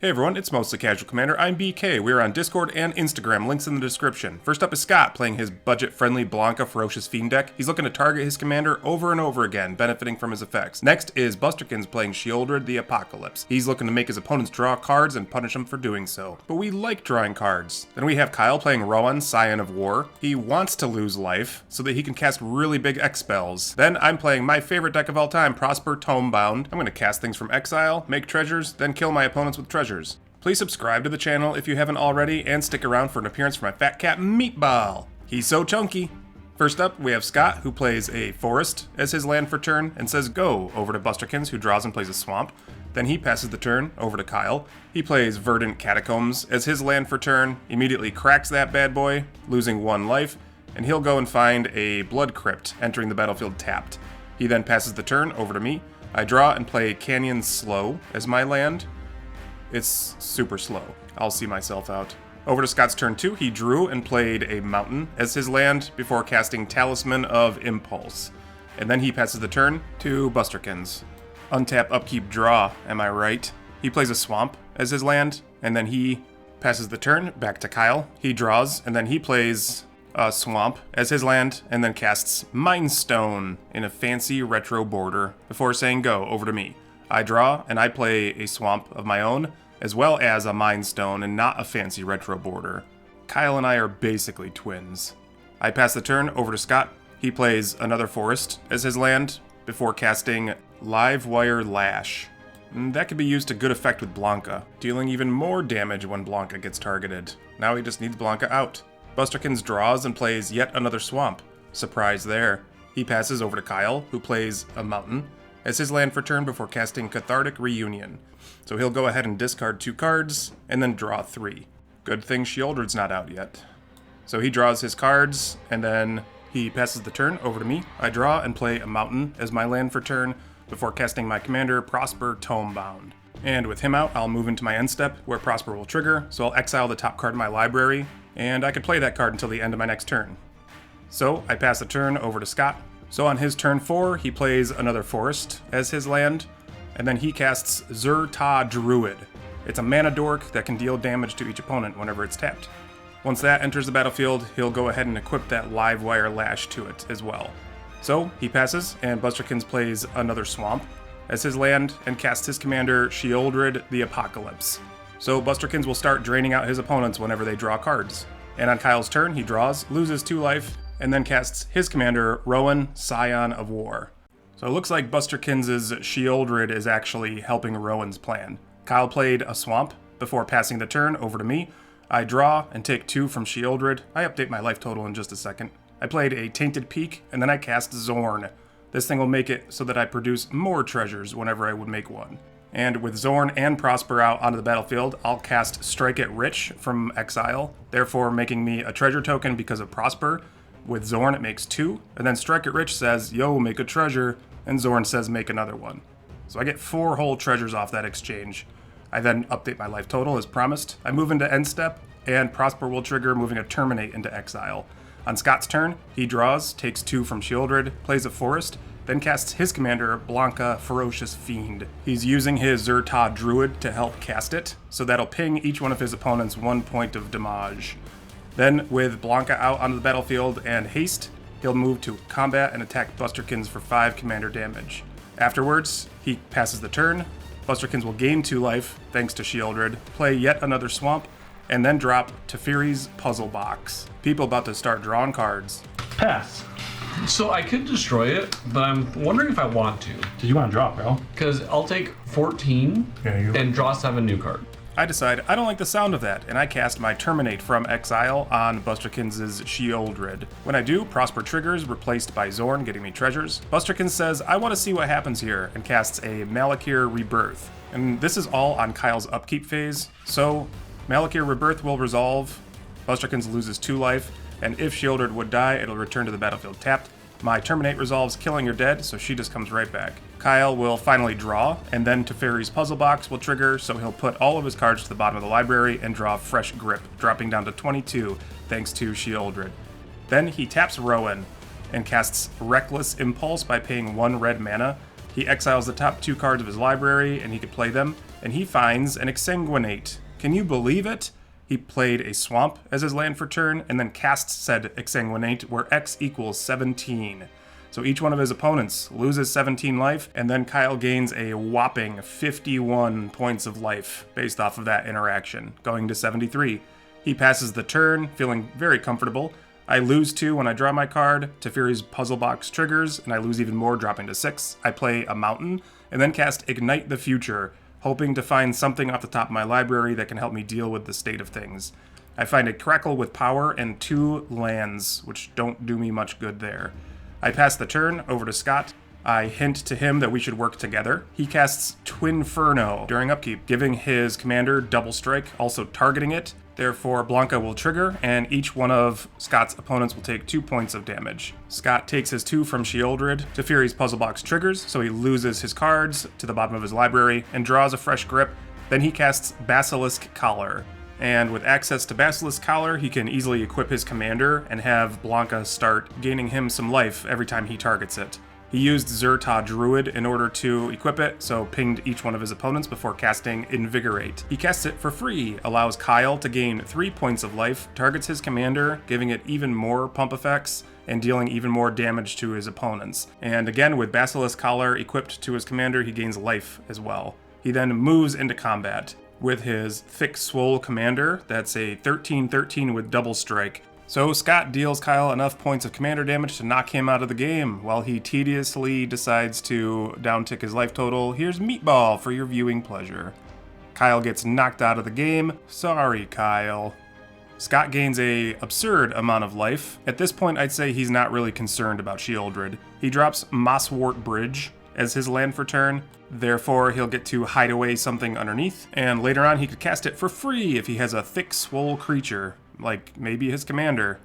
Hey everyone, it's Mostly Casual Commander. I'm BK. We're on Discord and Instagram, links in the description. First up is Scott, playing his budget-friendly Blanka Ferocious Fiend deck. He's looking to target his commander over and over again, benefiting from his effects. Next is Busterkins playing Sheoldred the Apocalypse. He's looking to make his opponents draw cards and punish them for doing so. But we like drawing cards. Then we have Kyle playing Rowan, Scion of War. He wants to lose life so that he can cast really big X spells. Then I'm playing my favorite deck of all time, Prosper Tomebound. I'm going to cast things from exile, make treasures, then kill my opponents with treasures. Please subscribe to the channel if you haven't already, and stick around for an appearance from my fat cat Meatball. He's so chunky. First up, we have Scott, who plays a forest as his land for turn, and says go over to Busterkins, who draws and plays a swamp. Then he passes the turn over to Kyle. He plays Verdant Catacombs as his land for turn, immediately cracks that bad boy, losing 1 life, and he'll go and find a Blood Crypt, entering the battlefield tapped. He then passes the turn over to me. I draw and play Canyon Slow as my land. It's super slow. I'll see myself out. Over to Scott's turn 2, he drew and played a mountain as his land before casting Talisman of Impulse. And then he passes the turn to Busterkins. Untap, upkeep, draw, am I right? He plays a swamp as his land, and then he passes the turn back to Kyle. He draws, and then he plays a swamp as his land, and then casts Mind Stone in a fancy retro border before saying go over to me. I draw, and I play a swamp of my own, as well as a Mind Stone and not a fancy retro border. Kyle and I are basically twins. I pass the turn over to Scott. He plays another forest as his land before casting Live Wire Lash. That could be used to good effect with Blanka, dealing even more damage when Blanka gets targeted. Now he just needs Blanka out. Busterkins draws and plays yet another swamp. Surprise there. He passes over to Kyle, who plays a mountain as his land for turn before casting Cathartic Reunion. So he'll go ahead and discard 2 cards, and then draw 3. Good thing Sheoldred's not out yet. So he draws his cards, and then he passes the turn over to me. I draw and play a mountain as my land for turn before casting my commander, Prosper Tomebound. And with him out, I'll move into my end step, where Prosper will trigger, so I'll exile the top card of my library, and I could play that card until the end of my next turn. So I pass the turn over to Scott. So on his turn 4, he plays another forest as his land, and then he casts Zur-Ta Druid. It's a mana dork that can deal damage to each opponent whenever it's tapped. Once that enters the battlefield, he'll go ahead and equip that Live Wire Lash to it as well. So he passes, and Busterkins plays another swamp as his land and casts his commander, Sheoldred the Apocalypse. So Busterkins will start draining out his opponents whenever they draw cards. And on Kyle's turn, he draws, loses 2 life, and then casts his commander, Rowan, Scion of War. So it looks like Busterkins' Sheoldred is actually helping Rowan's plan. Kyle played a swamp before passing the turn over to me. I draw and take 2 from Sheoldred. I update my life total in just a second. I played a Tainted Peak, and then I cast Zorn. This thing will make it so that I produce more treasures whenever I would make one. And with Zorn and Prosper out onto the battlefield, I'll cast Strike It Rich from exile, therefore making me a treasure token because of Prosper. With Zorn, it makes 2, and then Strike It Rich says, yo, make a treasure, and Zorn says, make another one. So I get 4 whole treasures off that exchange. I then update my life total as promised. I move into end step, and Prosper will trigger, moving a Terminate into exile. On Scott's turn, he draws, takes 2 from Sheoldred, plays a forest, then casts his commander, Blanka Ferocious Fiend. He's using his Zur-Ta Druid to help cast it, so that'll ping each one of his opponents 1 point of damage. Then, with Blanka out onto the battlefield and haste, he'll move to combat and attack Busterkins for 5 commander damage. Afterwards, he passes the turn. Busterkins will gain 2 life, thanks to Sheoldred, play yet another swamp, and then drop Teferi's Puzzle Box. People about to start drawing cards. Pass. So I could destroy it, but I'm wondering if I want to. Do you want to drop, bro? Because I'll take 14 and draw 7 new cards. I decide I don't like the sound of that, and I cast my Terminate from exile on Busterkins' Sheoldred. When I do, Prosper triggers, replaced by Zorn, getting me treasures. Busterkins says, I want to see what happens here, and casts a Malakir Rebirth. And this is all on Kyle's upkeep phase, so Malakir Rebirth will resolve, Busterkins loses 2 life, and if Sheoldred would die, it'll return to the battlefield tapped. My Terminate resolves killing her dead, so she just comes right back. Kyle will finally draw, and then Teferi's Puzzle Box will trigger, so he'll put all of his cards to the bottom of the library and draw Fresh Grip, dropping down to 22 thanks to Sheoldred. Then he taps Rowan and casts Reckless Impulse by paying 1 red mana. He exiles the top 2 cards of his library, and he could play them. and he finds an Exsanguinate. Can you believe it? He played a Swamp as his land for turn, and then casts said Exsanguinate, where X equals 17. So each one of his opponents loses 17 life, and then Kyle gains a whopping 51 points of life based off of that interaction, going to 73. He passes the turn, feeling very comfortable. I lose 2 when I draw my card. Teferi's Puzzle Box triggers, and I lose even more, dropping to 6. I play a Mountain, and then cast Ignite the Future, hoping to find something off the top of my library that can help me deal with the state of things. I find a Crackle with power and 2 lands, which don't do me much good there. I pass the turn over to Scott. I hint to him that we should work together. He casts Twinferno during upkeep, giving his commander double strike, also targeting it. Therefore, Blanka will trigger, and each one of Scott's opponents will take 2 points of damage. Scott takes his 2 from Sheoldred. Teferi's Puzzle Box triggers, so he loses his cards to the bottom of his library and draws a fresh grip. Then he casts Basilisk Collar. And with access to Basilisk Collar, he can easily equip his commander and have Blanka start gaining him some life every time he targets it. He used Zerta Druid in order to equip it, so pinged each one of his opponents before casting Invigorate. He casts it for free, allows Kyle to gain 3 points of life, targets his commander, giving it even more pump effects, and dealing even more damage to his opponents. And again, with Basilisk Collar equipped to his commander, he gains life as well. He then moves into combat with his Thick Swole commander. That's a 13/13 with double strike. So Scott deals Kyle enough points of commander damage to knock him out of the game, while he tediously decides to downtick his life total. Here's Meatball for your viewing pleasure. Kyle gets knocked out of the game. Sorry, Kyle. Scott gains a absurd amount of life. At this point, I'd say he's not really concerned about Sheoldred. He drops Mosswort Bridge as his land for turn. Therefore, he'll get to hide away something underneath, and later on he could cast it for free if he has a Thick Swole creature, like maybe his commander.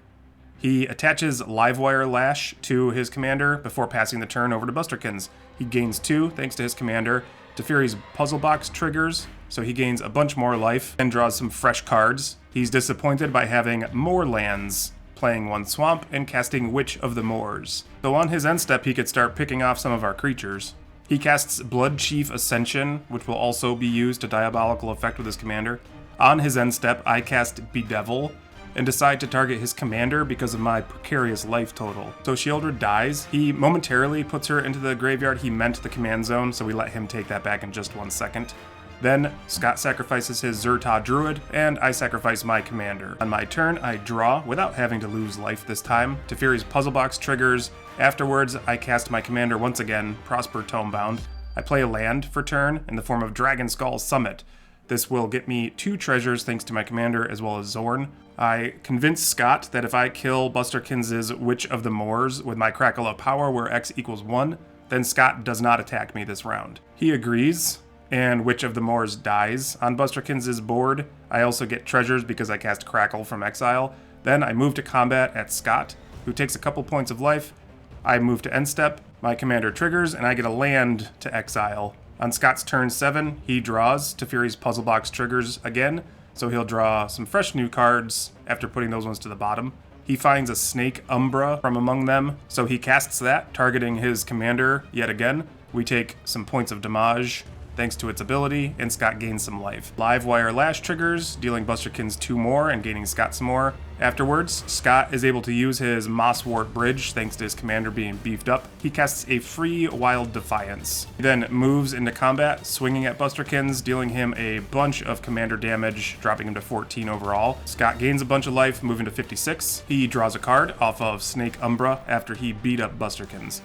He attaches Livewire Lash to his commander before passing the turn over to Busterkins. He gains 2 thanks to his commander. Teferi's Puzzle Box triggers, so he gains a bunch more life and draws some fresh cards. He's disappointed by having more lands, playing 1 Swamp and casting Witch of the Moors. So on his end step, he could start picking off some of our creatures. He casts Blood Chief Ascension, which will also be used to diabolical effect with his commander. On his end step, I cast Bedevil and decide to target his commander because of my precarious life total. So Sheoldred dies. He momentarily puts her into the graveyard. He meant the command zone, so we let him take that back in just 1 second. Then Scott sacrifices his Zerta Druid, and I sacrifice my commander. On my turn, I draw without having to lose life this time. Teferi's Puzzle Box triggers. Afterwards, I cast my commander once again, Prosper Tomebound. I play a land for turn in the form of Dragon Skull Summit. This will get me 2 treasures thanks to my commander as well as Zorn. I convince Scott that if I kill Busterkins' Witch of the Moors with my Crackle of Power where X equals 1, then Scott does not attack me this round. He agrees, and Witch of the Moors dies on Busterkins' board. I also get treasures because I cast Crackle from exile. Then I move to combat at Scott, who takes a couple points of life. I move to end step, my commander triggers, and I get a land to exile. On Scott's turn 7, he draws. Teferi's Puzzle Box triggers again, so he'll draw some fresh new cards after putting those ones to the bottom. He finds a Snake Umbra from among them, so he casts that, targeting his commander yet again. We take some points of damage thanks to its ability, and Scott gains some life. Livewire Lash triggers, dealing Busterkins 2 more and gaining Scott some more. Afterwards, Scott is able to use his Mosswort Bridge thanks to his commander being beefed up. He casts a free Wild Defiance. He then moves into combat, swinging at Busterkins, dealing him a bunch of commander damage, dropping him to 14 overall. Scott gains a bunch of life, moving to 56. He draws a card off of Snake Umbra after he beat up Busterkins.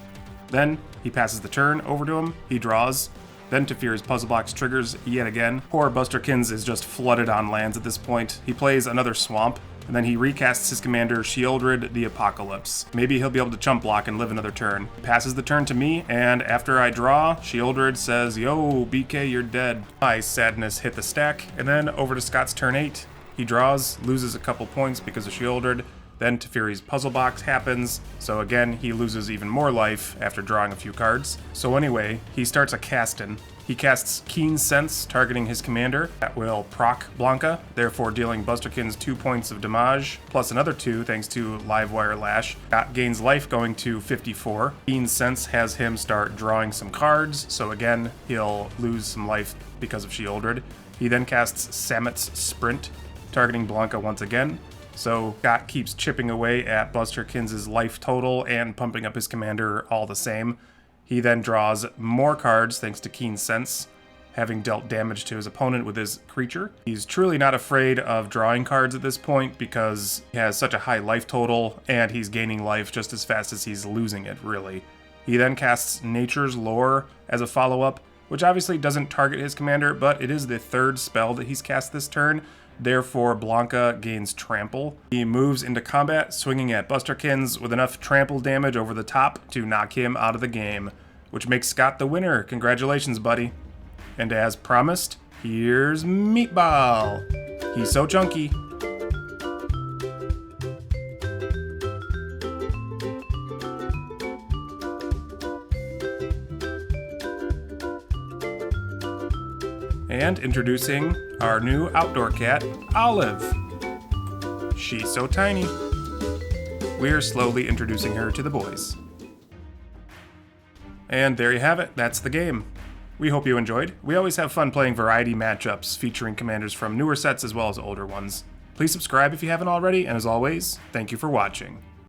Then he passes the turn over to him. He draws. Then Teferi's Puzzle Box triggers yet again. Poor Busterkins is just flooded on lands at this point. He plays another Swamp, and then he recasts his commander Sheoldred the Apocalypse. Maybe he'll be able to chump block and live another turn. He passes the turn to me, and after I draw, Sheoldred says, "Yo, BK, you're dead." My sadness hit the stack, and then over to Scott's turn 8. He draws, loses a couple points because of Sheoldred. Then Teferi's Puzzle Box happens, so again, he loses even more life after drawing a few cards. So anyway, he starts a castin'. He casts Keen Sense, targeting his commander. That will proc Blanka, therefore dealing Busterkins 2 points of damage, plus another 2 thanks to Livewire Lash. Scott gains life, going to 54. Keen Sense has him start drawing some cards, so again, he'll lose some life because of Sheoldred. He then casts Samet's Sprint, targeting Blanka once again. So Scott keeps chipping away at Busterkins' life total and pumping up his commander all the same. He then draws more cards thanks to Keen Sense, having dealt damage to his opponent with his creature. He's truly not afraid of drawing cards at this point because he has such a high life total and he's gaining life just as fast as he's losing it, really. He then casts Nature's Lore as a follow-up, which obviously doesn't target his commander, but it is the third spell that he's cast this turn. Therefore, Blanka gains Trample. He moves into combat, swinging at Busterkins with enough trample damage over the top to knock him out of the game, which makes Scott the winner. Congratulations, buddy. And as promised, here's Meatball. He's so chunky. And introducing our new outdoor cat, Olive. She's so tiny. We're slowly introducing her to the boys. And there you have it, that's the game. We hope you enjoyed. We always have fun playing variety matchups featuring commanders from newer sets as well as older ones. Please subscribe if you haven't already, and as always, thank you for watching.